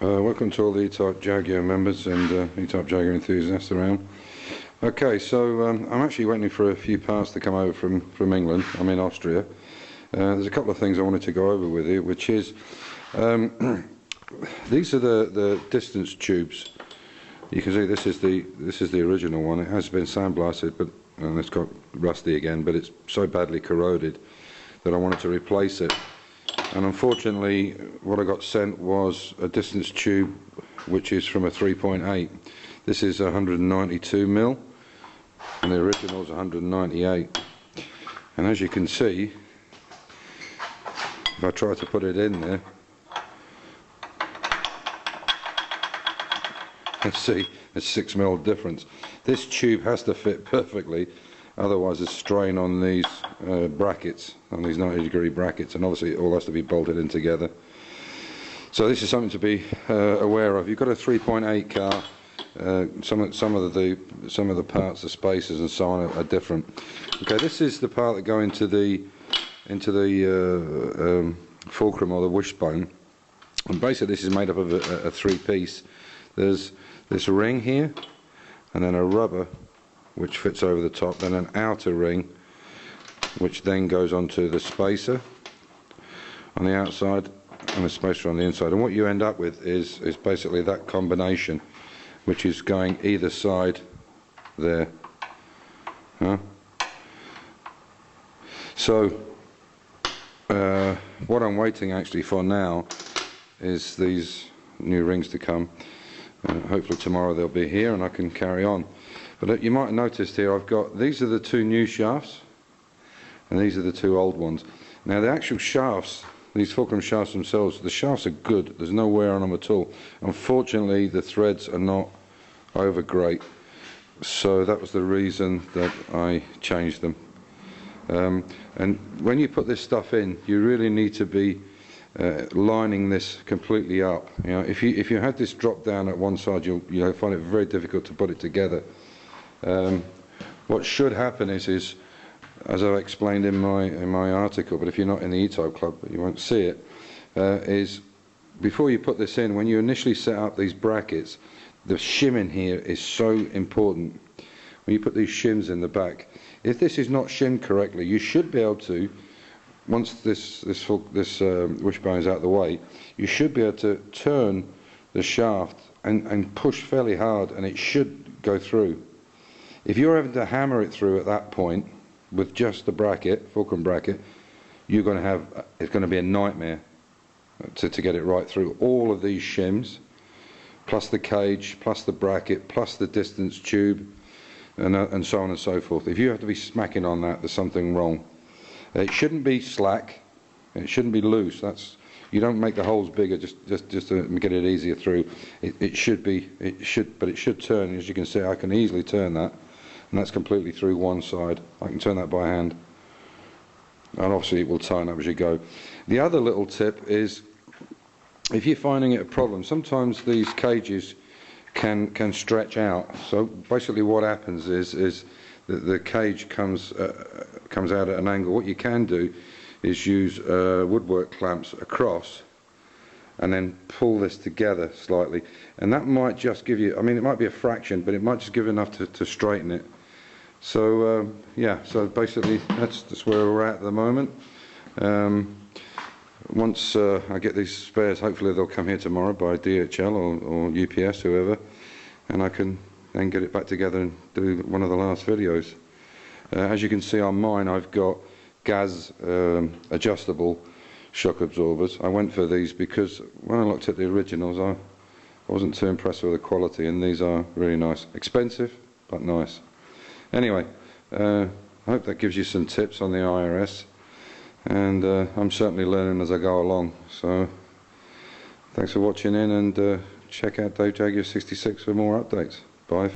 Welcome to all the E-Type Jaguar members and E-Type Jaguar enthusiasts around. Okay, so I'm actually waiting for a few parts to come over from England. I'm in Austria. There's a couple of things I wanted to go over with you, which is these are the distance tubes. You can see this is the original one. It has been sandblasted, but and it's got rusty again, but it's so badly corroded that I wanted to replace it. And unfortunately, what I got sent was a distance tube which is from a 3.8. This is 192 mil, and the original is 198. And as you can see, if I try to put it in there, let's see, there's 6 mil difference. This tube has to fit perfectly, otherwise there's strain on these brackets, on these 90-degree brackets, and obviously it all has to be bolted in together. So this is something to be aware of. You've got a 3.8 car. Some of the parts, the spacers and so on are different. Okay, this is the part that go into the fulcrum or the wishbone, and basically this is made up of a three-piece. There's this ring here, and then a rubber which fits over the top, then an outer ring which then goes onto the spacer on the outside and a spacer on the inside. And what you end up with is basically that combination, which is going either side there. So what I'm waiting actually for now is these new rings to come. Hopefully tomorrow they'll be here and I can carry on. But you might have noticed here I've got, these are the two new shafts and these are the two old ones. Now the actual shafts, these fulcrum shafts themselves, the shafts are good, there's no wear on them at all. Unfortunately the threads are not over great, so that was the reason that I changed them. And when you put this stuff in, you really need to be lining this completely up. You know, if you had this drop down at one side, you'll find it very difficult to put it together. What should happen is, as I've explained in my article, but if you're not in the E-Type Club, you won't see it, is before you put this in, when you initially set up these brackets, the shim in here is so important. When you put these shims in the back, if this is not shimmed correctly, you should be able to, once this wishbone is out of the way, you should be able to turn the shaft and push fairly hard, and it should go through. If you're having to hammer it through at that point with just the bracket, fulcrum bracket, it's going to be a nightmare to get it right through. All of these shims, plus the cage, plus the bracket, plus the distance tube, and so on and so forth. If you have to be smacking on that, there's something wrong. It shouldn't be slack, and it shouldn't be loose. You don't make the holes bigger just to get it easier through. It should turn. As you can see, I can easily turn that, and that's completely through one side. I can turn that by hand, and obviously it will tighten up as you go. The other little tip is, if you're finding it a problem, sometimes these cages can stretch out. So basically what happens is that the cage comes out at an angle. What you can do is use woodwork clamps across and then pull this together slightly, and that might just give you, I mean, it might be a fraction, but it might just give you enough to straighten it. So yeah, so basically that's where we're at the moment. Once I get these spares, hopefully they'll come here tomorrow by DHL or UPS, whoever, and I can then get it back together and do one of the last videos. As you can see on mine, I've got gas adjustable shock absorbers. I went for these because when I looked at the originals, I wasn't too impressed with the quality, and these are really nice. Expensive, but nice. Anyway, I hope that gives you some tips on the IRS, and I'm certainly learning as I go along. So thanks for watching in, and check out Dave Jaguar 66 for more updates. Bye.